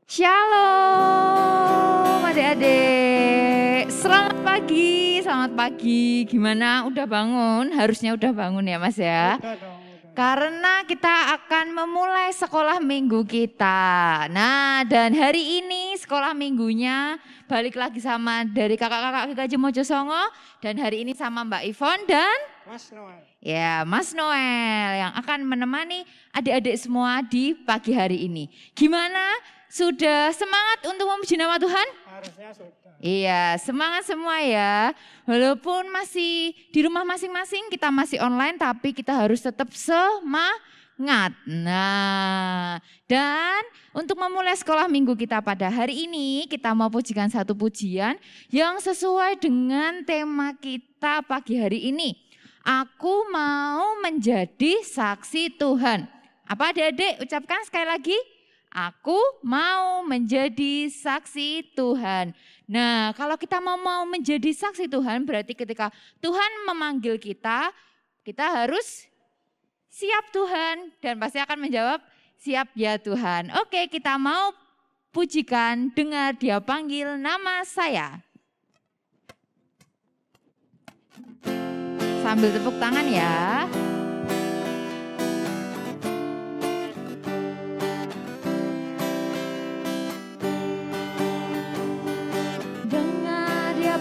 Shalom adik-adik, selamat pagi, gimana udah bangun? Harusnya udah bangun ya Mas ya? Udah dong, udah. Karena kita akan memulai sekolah minggu kita. Nah dan hari ini sekolah minggunya balik lagi sama dari kakak-kakak GKJ Mojosongo. Dan hari ini sama Mbak Ivon dan Mas Noel. ya Mas Noel yang akan menemani adik-adik semua di pagi hari ini. Gimana? Sudah semangat untuk memuji nama Tuhan? Harusnya sudah. Iya, semangat semua ya. Walaupun masih di rumah masing-masing, kita masih online, tapi kita harus tetap semangat. Nah, dan untuk memulai sekolah minggu kita pada hari ini, kita mau pujikan satu pujian yang sesuai dengan tema kita pagi hari ini. Aku mau menjadi saksi Tuhan. Apa adik-adik? Ucapkan sekali lagi. Aku mau menjadi saksi Tuhan. Nah, kalau kita mau menjadi saksi Tuhan, berarti ketika Tuhan memanggil kita, kita harus siap Tuhan. Dan pasti akan menjawab, siap ya Tuhan. Oke, kita mau pujikan, dengar Dia panggil nama saya. Sambil tepuk tangan ya.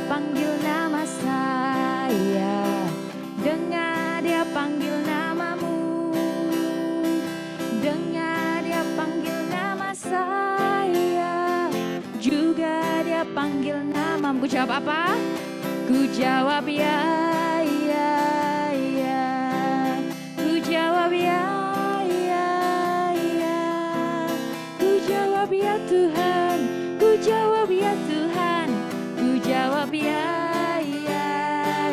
Panggil nama saya, dengar Dia panggil namamu, dengar Dia panggil nama saya, juga Dia panggil namamu. Ku jawab apa? Ku jawab ya, ya, ya. Ku jawab ya, ya, ya. Ku jawab ya Tuhan, ku jawab ya Tuhan. Ku jawab ya, ya,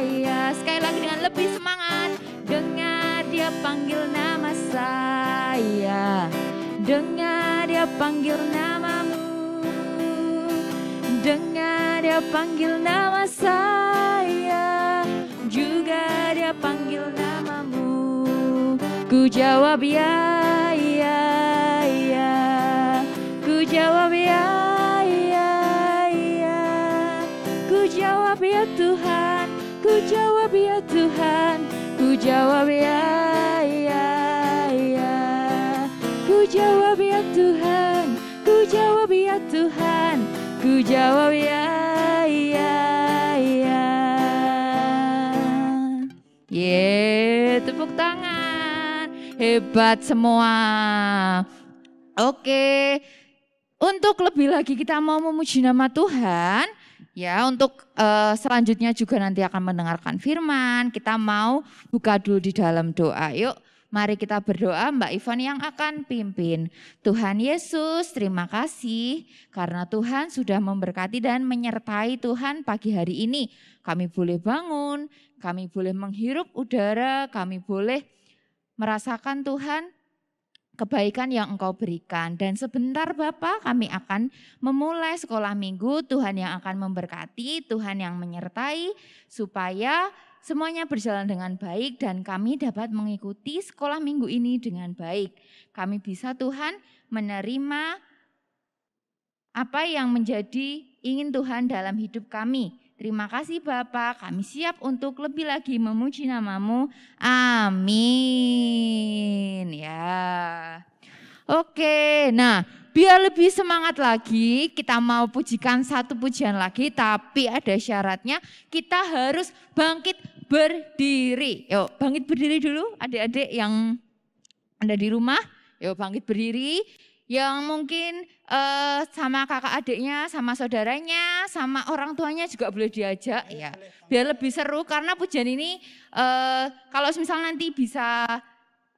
ya. Sekali lagi dengan lebih semangat. Dengar Dia panggil nama saya, dengar Dia panggil namamu, dengar Dia panggil nama saya, juga Dia panggil namamu. Ku jawab ya, ya, ya. Ku jawab ya. Ku jawab ya Tuhan, ku jawab ya Tuhan, ku jawab ya, ya, ya. Ku jawab ya Tuhan, ku jawab ya Tuhan, ku jawab ya, ya, ya. Tepuk tangan, hebat semua. Oke, untuk lebih lagi kita mau memuji nama Tuhan. Ya, untuk selanjutnya juga nanti akan mendengarkan firman. Kita mau buka dulu di dalam doa. Yuk, mari kita berdoa. Mbak Ivon yang akan pimpin. Tuhan Yesus, terima kasih karena Tuhan sudah memberkati dan menyertai Tuhan pagi hari ini. Kami boleh bangun, kami boleh menghirup udara, kami boleh merasakan Tuhan kebaikan yang Engkau berikan. Dan sebentar Bapak kami akan memulai sekolah minggu. Tuhan yang akan memberkati, Tuhan yang menyertai supaya semuanya berjalan dengan baik dan kami dapat mengikuti sekolah minggu ini dengan baik. Kami bisa Tuhan menerima apa yang menjadi ingin Tuhan dalam hidup kami. Terima kasih Bapak, kami siap untuk lebih lagi memuji namamu. Amin. Ya. Oke, nah biar lebih semangat lagi, kita mau pujikan satu pujian lagi, tapi ada syaratnya, kita harus bangkit berdiri. Yuk, bangkit berdiri dulu adik-adik yang ada di rumah. Yuk, bangkit berdiri. Yang mungkin sama kakak adiknya, sama saudaranya, sama orang tuanya juga boleh diajak ya. Biar lebih seru karena pujian ini kalau misalnya nanti bisa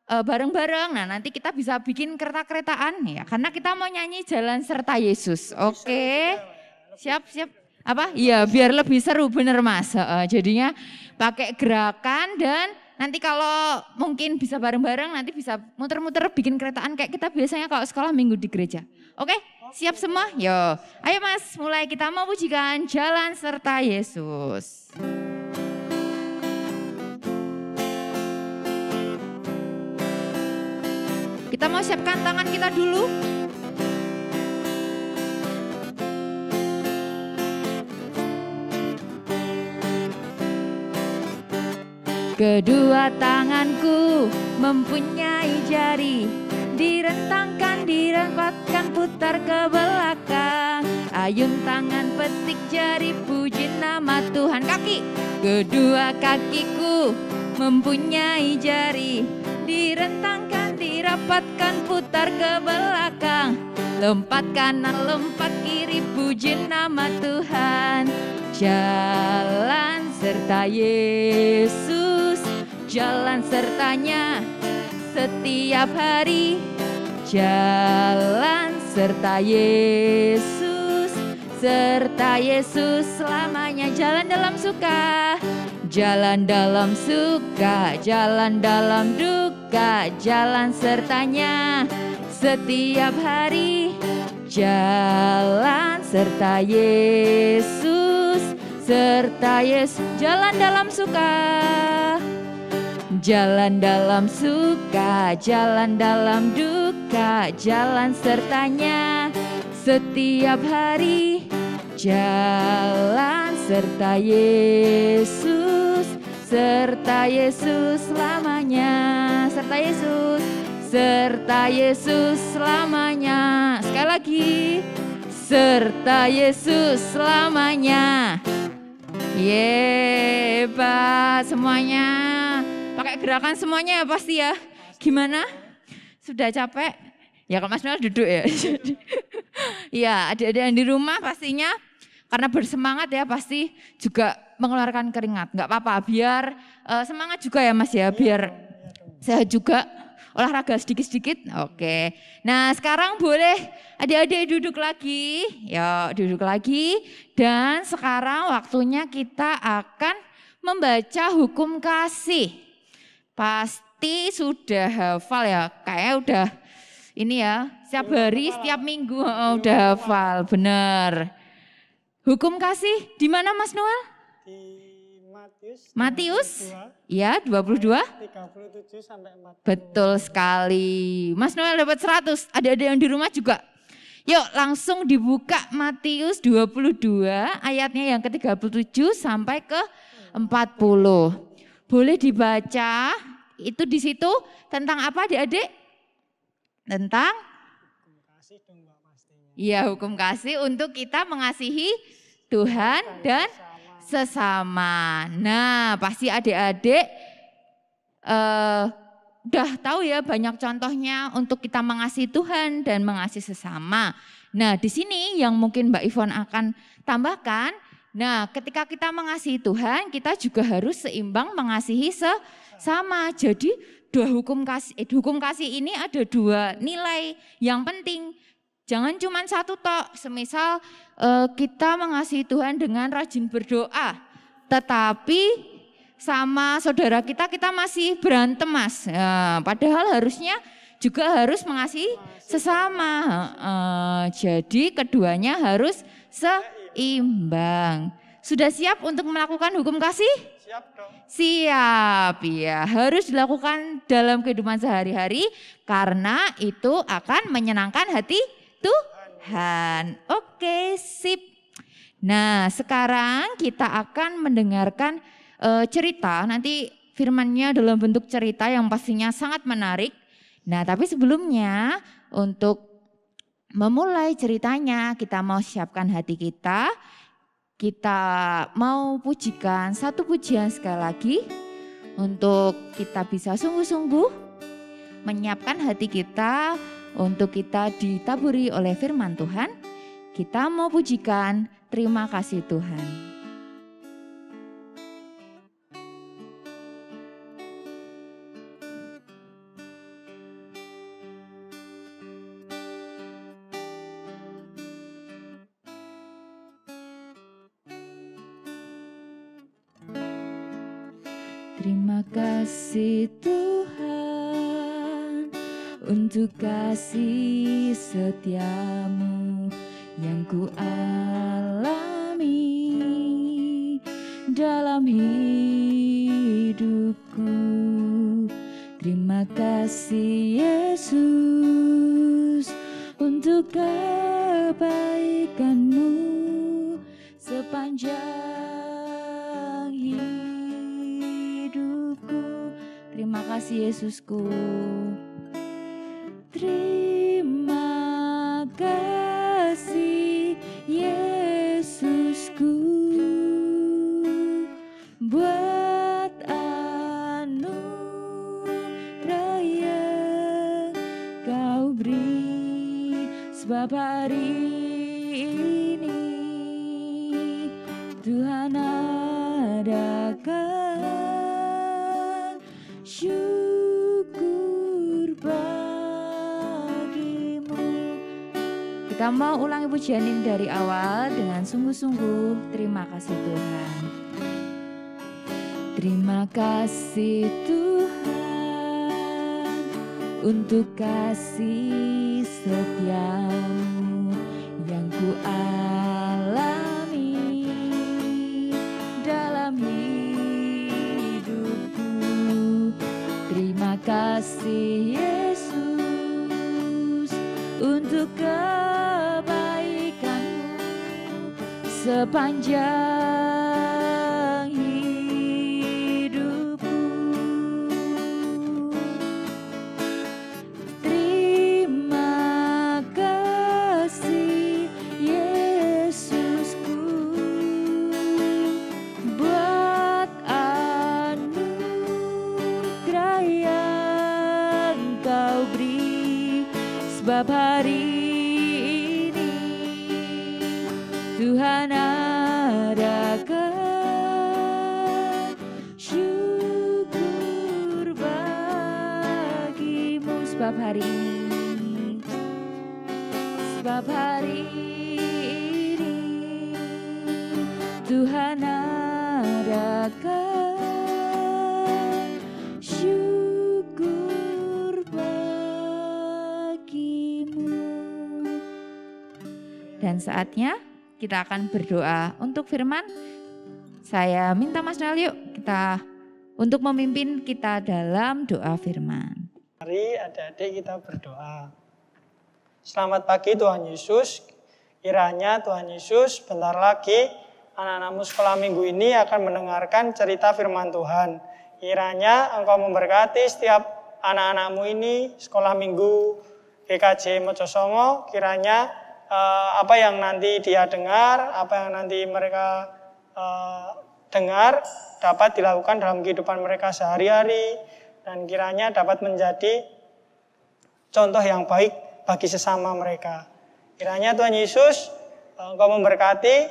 bareng-bareng, nah nanti kita bisa bikin kereta-keretaan ya. Karena kita mau nyanyi Jalan Serta Yesus. Oke, siap. Apa? Iya, biar lebih seru bener Mas. Jadinya pakai gerakan dan nanti kalau mungkin bisa bareng-bareng nanti bisa muter-muter bikin keretaan kayak kita biasanya kalau sekolah minggu di gereja. Oke, siap semua? Yo, ayo Mas, mulai kita mau pujikan Jalan Serta Yesus. Kita mau siapkan tangan kita dulu. Kedua tanganku mempunyai jari, direntangkan, dirapatkan, putar ke belakang. Ayun tangan, petik jari, puji nama Tuhan. Kaki, kedua kakiku mempunyai jari, direntangkan, dirapatkan, putar ke belakang. Lompat kanan, lompat kiri, puji nama Tuhan. Jalan serta Yesus, jalan sertanya setiap hari. Jalan serta Yesus, serta Yesus selamanya. Jalan dalam suka, jalan dalam suka, jalan dalam duka, jalan sertanya setiap hari. Jalan serta Yesus, serta Yesus. Jalan dalam suka, jalan dalam suka, jalan dalam duka, jalan sertanya setiap hari. Jalan serta Yesus, serta Yesus selamanya. Serta Yesus, serta Yesus selamanya. Sekali lagi, serta Yesus selamanya. Hebat semuanya. Pakai gerakan semuanya ya pasti ya. Gimana? Sudah capek? Ya kalau Mas Noel duduk ya. Ya adik-adik yang di rumah pastinya karena bersemangat ya pasti juga mengeluarkan keringat. Enggak apa-apa biar semangat juga ya Mas ya. Biar sehat juga. Olahraga sedikit-sedikit. Oke. Nah sekarang boleh adik-adik duduk lagi. Yuk duduk lagi. Dan sekarang waktunya kita akan membaca hukum kasih. Pasti sudah hafal ya. Kayaknya udah ini ya. Setiap hari, setiap minggu udah hafal. Benar. Hukum kasih di mana Mas Noel? Di Matius, ya 22, 37 sampai 40. Betul sekali. Mas Noel dapat 100, ada yang di rumah juga. Yuk langsung dibuka Matius 22 ayatnya yang ke-37 sampai ke 40. Boleh dibaca, itu di situ tentang apa adik-adik? Tentang? Hukum kasih dong Mbak pastinya. Iya hukum kasih untuk kita mengasihi Tuhan dan sesama. Nah, pasti adik-adik udah tahu ya banyak contohnya untuk kita mengasihi Tuhan dan mengasihi sesama. Nah, di sini yang mungkin Mbak Ivon akan tambahkan, nah, ketika kita mengasihi Tuhan, kita juga harus seimbang mengasihi sesama. Jadi, hukum kasih ini ada 2 nilai yang penting. Jangan cuma satu tok, semisal kita mengasihi Tuhan dengan rajin berdoa, tetapi sama saudara kita masih berantem Mas. Padahal harusnya juga harus mengasihi sesama. Jadi keduanya harus seimbang. Sudah siap untuk melakukan hukum kasih? Siap dong. Siap, ya harus dilakukan dalam kehidupan sehari-hari karena itu akan menyenangkan hati Tuhan. Oke, sip. Nah, sekarang kita akan mendengarkan cerita. Nanti firmannya dalam bentuk cerita yang pastinya sangat menarik. Nah, tapi sebelumnya untuk memulai ceritanya, kita mau siapkan hati kita. Kita mau pujikan satu pujian sekali lagi untuk kita bisa sungguh-sungguh menyiapkan hati kita untuk kita ditaburi oleh firman Tuhan. Kita mau pujikan terima kasih Tuhan. Terima kasih Tuhan untuk kasih setiamu yang ku alami dalam hidupku. Terima kasih Yesus untuk kebaikanmu sepanjang hidupku. kasih Yesusku. Terima kasih Yesusku buat anugerah yang kau beri, sebab hari ini Tuhan adakan syukur bagimu. Kita mau ulangi pujian ini dari awal dengan sungguh-sungguh. Terima kasih Tuhan. Terima kasih Tuhan untuk kasih setiamu yang ku alami dalam hidupku. Terima kasih Yesus untuk kebaikanmu sepanjang hidupku. Terima kasih Yesusku buat anugerah yang kau beri, sebab hari ini Tuhan adakan syukur bagimu. Sebab hari ini, sebab hari ini Tuhan adakan syukur bagimu. Dan saatnya kita akan berdoa untuk firman. Saya minta Mas Nel yuk kita untuk memimpin kita dalam doa firman. Mari adik-adik kita berdoa. Selamat pagi Tuhan Yesus. Kiranya Tuhan Yesus bentar lagi anak-anakmu sekolah minggu ini akan mendengarkan cerita firman Tuhan. Kiranya Engkau memberkati setiap anak-anakmu ini sekolah minggu GKJ Mojosongo. Kiranya apa yang nanti dia dengar, apa yang nanti mereka dengar dapat dilakukan dalam kehidupan mereka sehari-hari, dan kiranya dapat menjadi contoh yang baik bagi sesama mereka. Kiranya Tuhan Yesus Engkau memberkati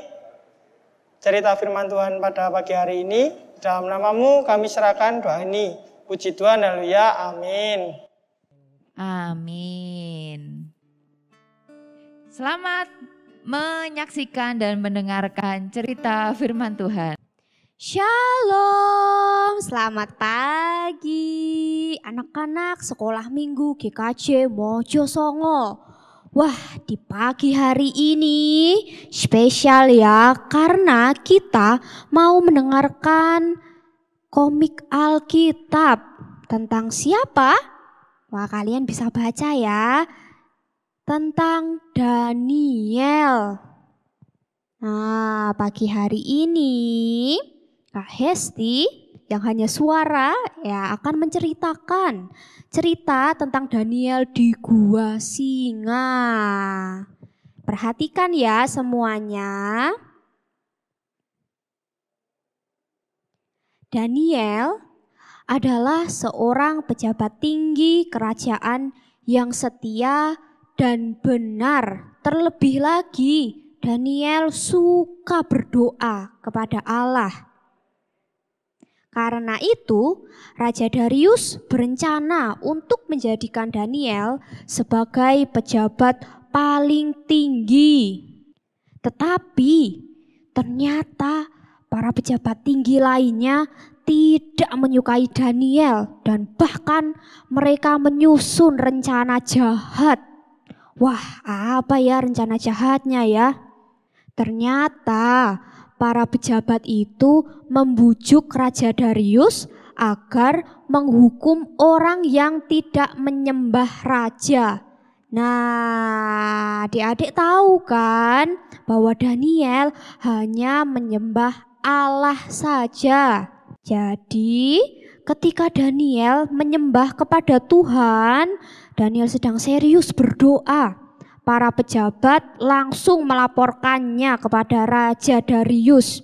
cerita firman Tuhan pada pagi hari ini. Dalam namamu kami serahkan doa ini. Puji Tuhan, haleluya, amin. Amin. Selamat menyaksikan dan mendengarkan cerita firman Tuhan. Shalom, selamat pagi anak-anak sekolah minggu GKJ Mojosongo. Wah, di pagi hari ini spesial ya, karena kita mau mendengarkan komik Alkitab. Tentang siapa? Wah, kalian bisa baca ya. Tentang Daniel. Nah, pagi hari ini Kak Hesti yang hanya suara ya akan menceritakan cerita tentang Daniel di Gua Singa. Perhatikan ya semuanya. Daniel adalah seorang pejabat tinggi kerajaan yang setia dan benar. Terlebih lagi, Daniel suka berdoa kepada Allah. Karena itu, Raja Darius berencana untuk menjadikan Daniel sebagai pejabat paling tinggi. Tetapi ternyata para pejabat tinggi lainnya tidak menyukai Daniel dan bahkan mereka menyusun rencana jahat. Wah, apa ya rencana jahatnya ya? Ternyata para pejabat itu membujuk Raja Darius agar menghukum orang yang tidak menyembah raja. Nah, adik-adik tahu kan bahwa Daniel hanya menyembah Allah saja. Jadi, ketika Daniel menyembah kepada Tuhan, Daniel sedang serius berdoa. Para pejabat langsung melaporkannya kepada Raja Darius.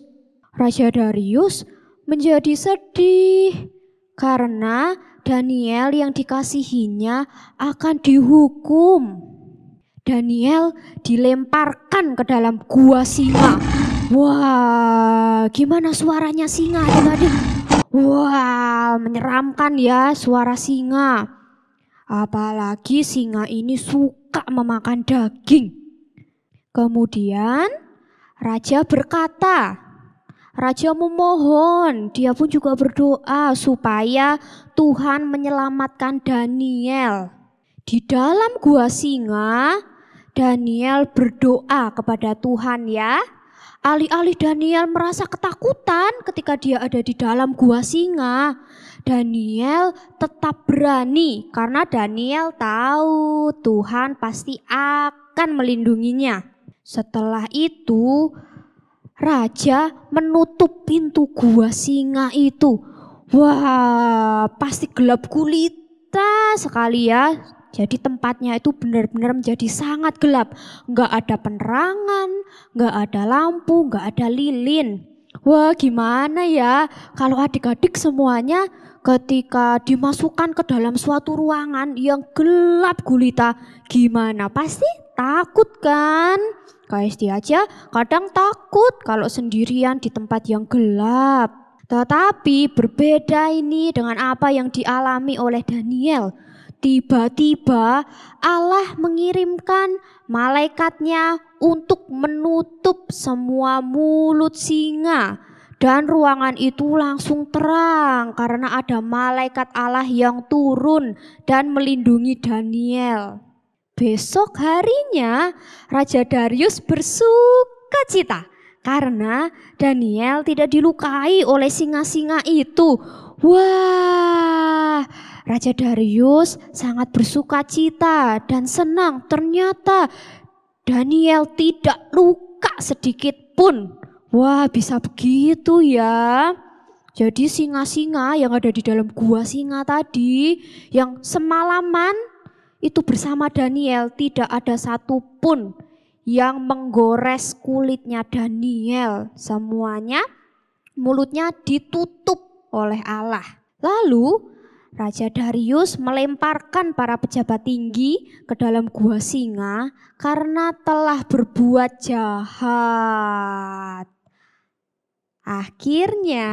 Raja Darius menjadi sedih karena Daniel yang dikasihinya akan dihukum. Daniel dilemparkan ke dalam gua singa. Wah, gimana suaranya singa adik-adik? Wah, menyeramkan ya suara singa. Apalagi singa ini suka memakan daging. Kemudian raja berkata, raja memohon, dia pun juga berdoa supaya Tuhan menyelamatkan Daniel. Di dalam gua singa, Daniel berdoa kepada Tuhan ya. Alih-alih Daniel merasa ketakutan ketika dia ada di dalam gua singa, Daniel tetap berani karena Daniel tahu Tuhan pasti akan melindunginya. Setelah itu, raja menutup pintu gua singa itu. Wah, pasti gelap gulita sekali ya. Jadi tempatnya itu benar-benar menjadi sangat gelap. Nggak ada penerangan, nggak ada lampu, nggak ada lilin. Wah, gimana ya kalau adik-adik semuanya ketika dimasukkan ke dalam suatu ruangan yang gelap gulita, gimana? Pasti takut kan? KSD aja kadang takut kalau sendirian di tempat yang gelap. Tetapi berbeda ini dengan apa yang dialami oleh Daniel. Tiba-tiba Allah mengirimkan malaikatnya untuk menutup semua mulut singa. Dan ruangan itu langsung terang karena ada malaikat Allah yang turun dan melindungi Daniel. Besok harinya Raja Darius bersukacita karena Daniel tidak dilukai oleh singa-singa itu. Wah, Raja Darius sangat bersukacita dan senang. Ternyata Daniel tidak luka sedikit pun. Wah, bisa begitu ya. Jadi singa-singa yang ada di dalam gua singa tadi, yang semalaman itu bersama Daniel, tidak ada satupun yang menggores kulitnya Daniel. Semuanya mulutnya ditutup oleh Allah. Lalu Raja Darius melemparkan para pejabat tinggi ke dalam gua singa karena telah berbuat jahat. Akhirnya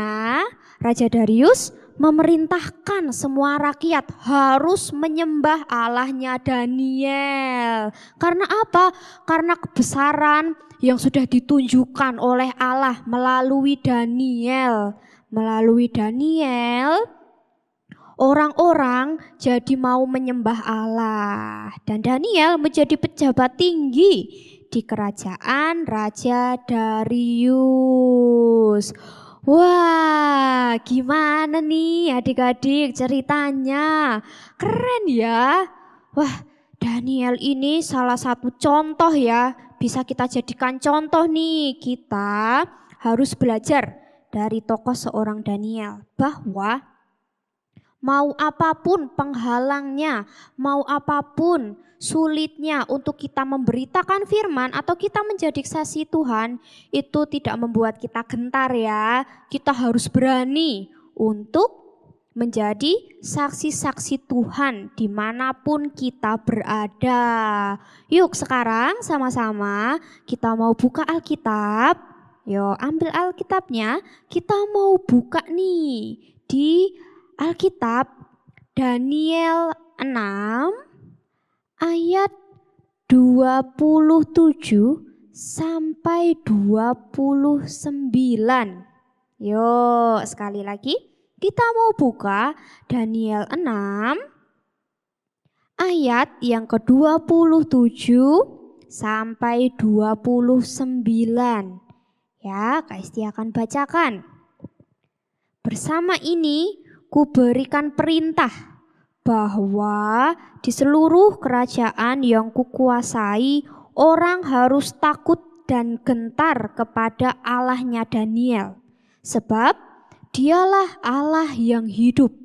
Raja Darius memerintahkan semua rakyat harus menyembah Allahnya Daniel. Karena apa? Karena kebesaran yang sudah ditunjukkan oleh Allah melalui Daniel. Melalui Daniel, orang-orang jadi mau menyembah Allah. Dan Daniel menjadi pejabat tinggi di kerajaan Raja Darius. Wah, gimana nih adik-adik ceritanya? Keren ya. Wah, Daniel ini salah satu contoh ya. Bisa kita jadikan contoh nih. Kita harus belajar dari tokoh seorang Daniel bahwa mau apapun penghalangnya, mau apapun sulitnya untuk kita memberitakan firman atau kita menjadi saksi Tuhan, itu tidak membuat kita gentar ya. Kita harus berani untuk menjadi saksi-saksi Tuhan dimanapun kita berada. Yuk sekarang sama-sama kita mau buka Alkitab. Yo, ambil Alkitabnya, kita mau buka nih di Alkitab Daniel 6 ayat 27 sampai 29. Yo, sekali lagi kita mau buka Daniel 6 ayat yang ke-27 sampai 29. Ya, KSD akan bacakan. Bersama ini kuberikan perintah bahwa di seluruh kerajaan yang kukuasai orang harus takut dan gentar kepada Allahnya Daniel. Sebab dialah Allah yang hidup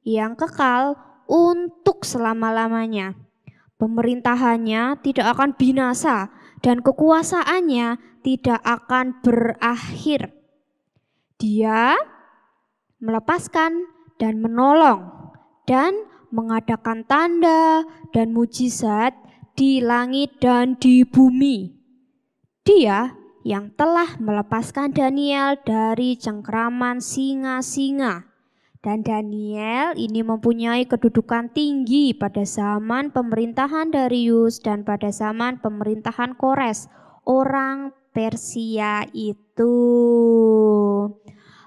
yang kekal untuk selama-lamanya. Pemerintahannya tidak akan binasa dan kekuasaannya tidak akan berakhir. Dia melepaskan dan menolong dan mengadakan tanda dan mujizat di langit dan di bumi. Dia yang telah melepaskan Daniel dari cengkraman singa-singa. Dan Daniel ini mempunyai kedudukan tinggi pada zaman pemerintahan Darius dan pada zaman pemerintahan Kores, orang Persia itu.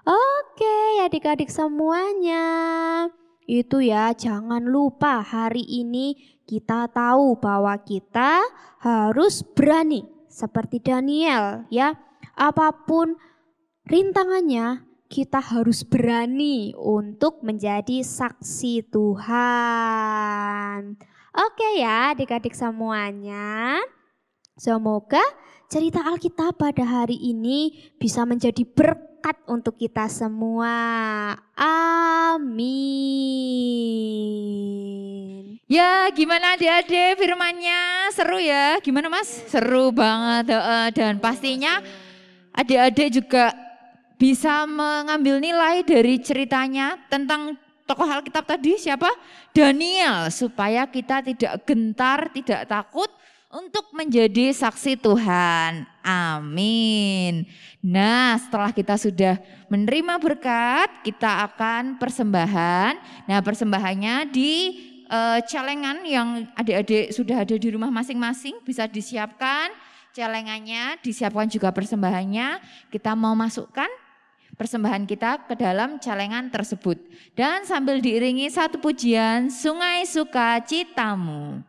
Oke, adik-adik semuanya. Itu ya, jangan lupa hari ini kita tahu bahwa kita harus berani seperti Daniel ya. Apapun rintangannya, kita harus berani untuk menjadi saksi Tuhan. Oke ya adik-adik semuanya. Semoga cerita Alkitab pada hari ini bisa menjadi berkat untuk kita semua. Amin. Ya, gimana adik-adik firmannya? Seru ya? Gimana Mas? Seru banget. Dan pastinya adik-adik juga bisa mengambil nilai dari ceritanya tentang tokoh Alkitab tadi siapa? Daniel. Supaya kita tidak gentar, tidak takut untuk menjadi saksi Tuhan. Amin. Nah, setelah kita sudah menerima berkat, kita akan persembahan. Nah, persembahannya di celengan yang adik-adik sudah ada di rumah masing-masing bisa disiapkan. Celengannya, disiapkan juga persembahannya. Kita mau masukkan persembahan kita ke dalam celengan tersebut. Dan sambil diiringi satu pujian, Sungai Sukacitamu.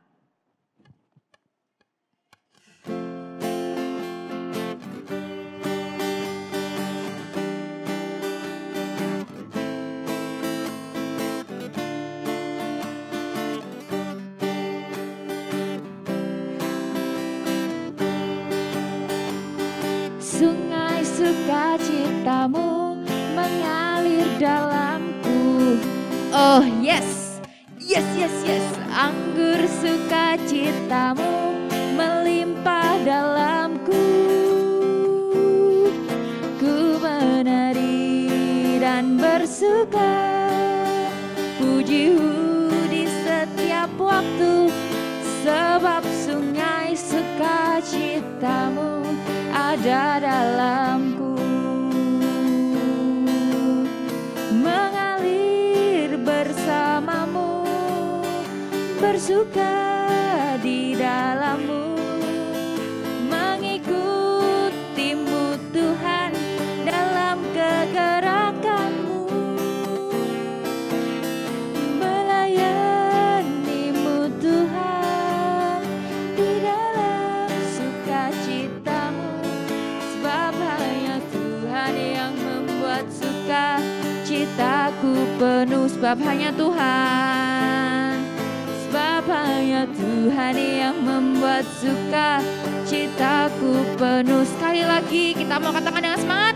Sungai sukacitamu mengalir dalamku. Oh yes, yes, yes, yes. Anggur sukacitamu melimpah dalamku. Ku menari dan bersuka, pujimu di setiap waktu. Sebab sungai sukacitamu ada dalamku, mengalir bersamamu, bersuka di dalammu, mengikutimu Tuhan dalam kegerakanmu, melayanimu Tuhan di dalam sukacitamu. Sebab hanya Tuhan yang membuat suka citaku penuh. Sebab hanya Tuhan, sebab hanya Tuhan yang membuat suka citaku penuh. Sekali lagi kita mau katakan dengan semangat.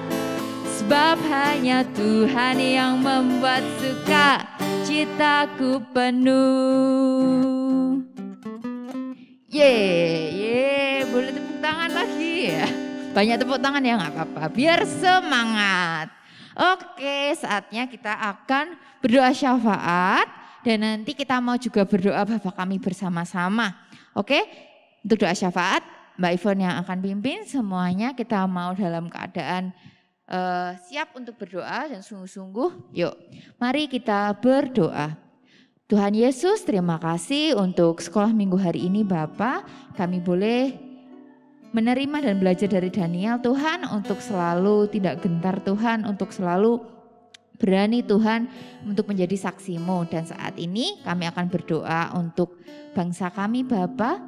Sebab hanya Tuhan yang membuat suka citaku penuh. Ye, boleh tepuk tangan lagi ya. Banyak tepuk tangan ya nggak apa-apa, biar semangat. Oke, saatnya kita akan berdoa syafaat dan nanti kita mau juga berdoa Bapa kami bersama-sama. Oke, untuk doa syafaat Mbak Ivon yang akan pimpin, semuanya kita mau dalam keadaan siap untuk berdoa dan sungguh-sungguh. Yuk, mari kita berdoa. Tuhan Yesus, terima kasih untuk sekolah minggu hari ini Bapak. Kami boleh menerima dan belajar dari Daniel Tuhan, untuk selalu tidak gentar Tuhan, untuk selalu berani Tuhan untuk menjadi saksi-Mu. Dan saat ini kami akan berdoa untuk bangsa kami Bapak.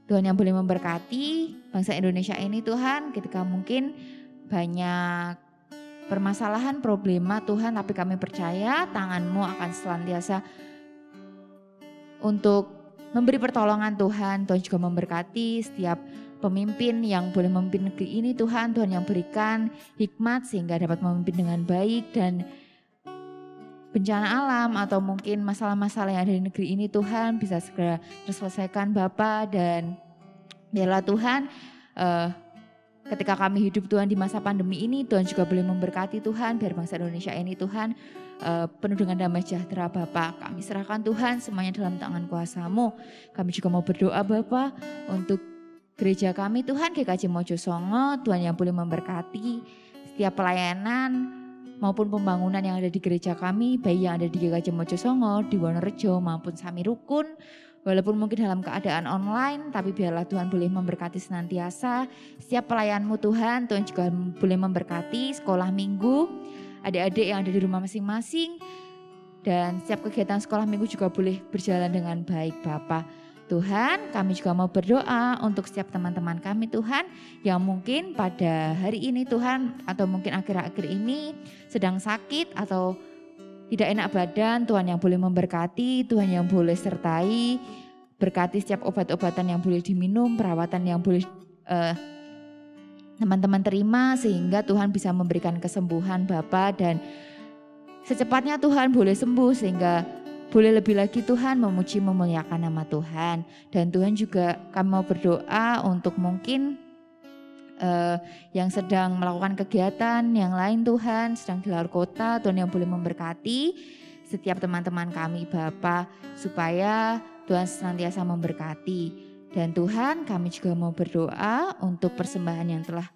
Tuhan yang boleh memberkati bangsa Indonesia ini Tuhan, ketika mungkin banyak permasalahan, problema Tuhan, tapi kami percaya tangan-Mu akan senantiasa untuk memberi pertolongan Tuhan. Tuhan juga memberkati setiap pemimpin yang boleh memimpin negeri ini Tuhan. Tuhan yang berikan hikmat sehingga dapat memimpin dengan baik dan bencana alam atau mungkin masalah-masalah yang ada di negeri ini Tuhan bisa segera terselesaikan Bapa, dan biarlah Tuhan ketika kami hidup Tuhan di masa pandemi ini, Tuhan juga boleh memberkati Tuhan, biar bangsa Indonesia ini Tuhan penuh dengan damai sejahtera Bapa. Kami serahkan Tuhan semuanya dalam tangan kuasa-Mu. Kami juga mau berdoa Bapa untuk gereja kami Tuhan, GKJ Mojosongo, Tuhan yang boleh memberkati setiap pelayanan maupun pembangunan yang ada di gereja kami, baik yang ada di GKJ Mojosongo, di Wonorejo maupun Sami Rukun. Walaupun mungkin dalam keadaan online, tapi biarlah Tuhan boleh memberkati senantiasa setiap pelayanmu Tuhan. Tuhan juga boleh memberkati sekolah minggu, adik-adik yang ada di rumah masing-masing, dan setiap kegiatan sekolah minggu juga boleh berjalan dengan baik Bapa. Tuhan, kami juga mau berdoa untuk setiap teman-teman kami Tuhan yang mungkin pada hari ini Tuhan atau mungkin akhir-akhir ini sedang sakit atau tidak enak badan. Tuhan yang boleh memberkati, Tuhan yang boleh sertai, berkati setiap obat-obatan yang boleh diminum, perawatan yang boleh teman-teman terima, sehingga Tuhan bisa memberikan kesembuhan Bapa, dan secepatnya Tuhan boleh sembuh sehingga boleh lebih lagi Tuhan memuji memuliakan nama Tuhan. Dan Tuhan juga kami mau berdoa untuk mungkin yang sedang melakukan kegiatan yang lain Tuhan, sedang di luar kota, Tuhan yang boleh memberkati setiap teman-teman kami Bapa, supaya Tuhan senantiasa memberkati. Dan Tuhan, kami juga mau berdoa untuk persembahan yang telah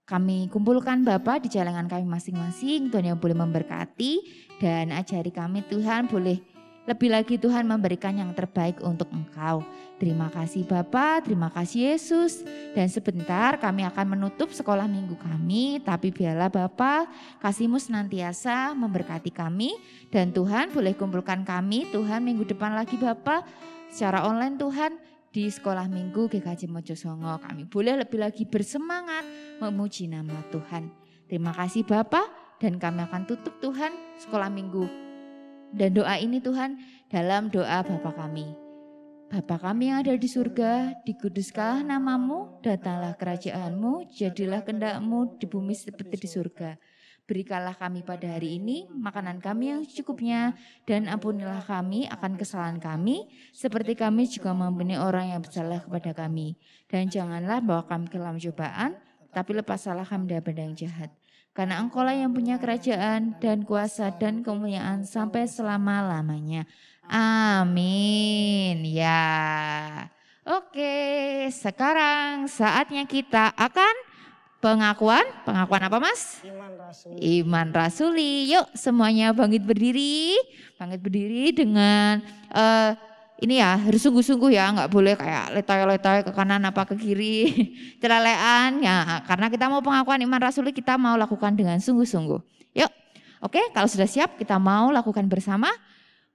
kami kumpulkan Bapa di celengan kami masing-masing. Tuhan yang boleh memberkati dan ajari kami Tuhan, boleh lebih lagi Tuhan memberikan yang terbaik untuk Engkau. Terima kasih Bapa, terima kasih Yesus. Dan sebentar kami akan menutup sekolah minggu kami, tapi biarlah Bapa kasih-Mu senantiasa memberkati kami. Dan Tuhan boleh kumpulkan kami Tuhan minggu depan lagi Bapa secara online Tuhan di sekolah minggu GKJ Mojosongo. Kami boleh lebih lagi bersemangat memuji nama Tuhan. Terima kasih Bapa, dan kami akan tutup Tuhan sekolah minggu dan doa ini Tuhan dalam doa Bapa kami. Bapa kami yang ada di surga, dikuduskanlah nama-Mu, datanglah kerajaan-Mu, jadilah kehendak-Mu di bumi seperti di surga. Berikanlah kami pada hari ini makanan kami yang secukupnya, dan ampunilah kami akan kesalahan kami, seperti kami juga mengampuni orang yang bersalah kepada kami. Dan janganlah bawa kami ke dalam cobaan, tapi lepaskanlah kami dari benda yang jahat. Karena Engkau-lah yang punya kerajaan dan kuasa dan kemuliaan sampai selama-lamanya. Amin. Ya. Oke, sekarang saatnya kita akan pengakuan apa Mas? Iman rasuli. Iman rasuli. Yuk semuanya bangkit berdiri. Bangkit berdiri dengan ini ya, harus sungguh-sungguh ya, nggak boleh kayak letoy-letoy ke kanan apa ke kiri, celelean ya, karena kita mau pengakuan iman rasuli, kita mau lakukan dengan sungguh-sungguh. Yuk, oke, kalau sudah siap kita mau lakukan bersama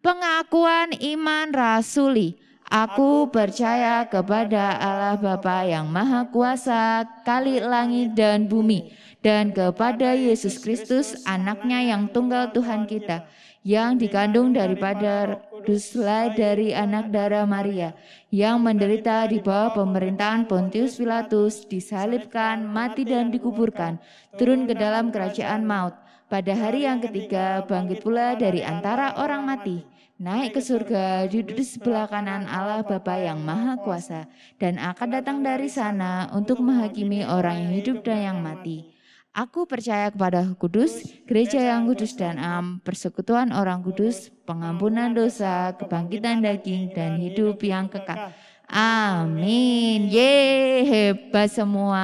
pengakuan iman rasuli. Aku percaya kepada Allah Bapa yang Maha Kuasa, Khalik langit dan bumi, dan kepada Yesus Kristus, anaknya yang tunggal Tuhan kita, yang dikandung daripada Kudus, dari anak darah Maria, yang menderita di bawah pemerintahan Pontius Pilatus, disalibkan, mati dan dikuburkan, turun ke dalam kerajaan maut, pada hari yang ketiga bangkit pula dari antara orang mati, naik ke surga, duduk di sebelah kanan Allah Bapa yang Maha Kuasa, dan akan datang dari sana untuk menghakimi orang yang hidup dan yang mati. Aku percaya kepada kudus, gereja yang kudus dan am, persekutuan orang kudus, pengampunan dosa, kebangkitan daging, dan hidup yang kekal. Amin. Ye, hebat semua.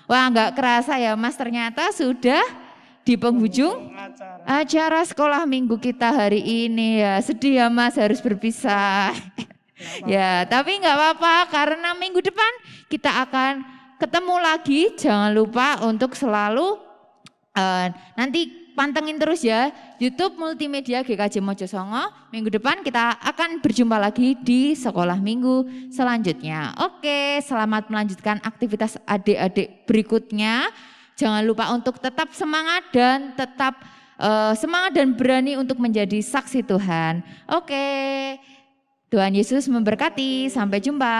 Wah, nggak kerasa ya Mas, ternyata sudah di penghujung acara sekolah minggu kita hari ini ya. Sedih ya Mas, harus berpisah. Ya, tapi nggak apa-apa karena minggu depan kita akan ketemu lagi. Jangan lupa untuk selalu nanti pantengin terus ya YouTube Multimedia GKJ Mojosongo. Minggu depan kita akan berjumpa lagi di sekolah minggu selanjutnya. Oke, selamat melanjutkan aktivitas adik-adik berikutnya. Jangan lupa untuk tetap semangat dan tetap semangat dan berani untuk menjadi saksi Tuhan. Oke, Tuhan Yesus memberkati. Sampai jumpa.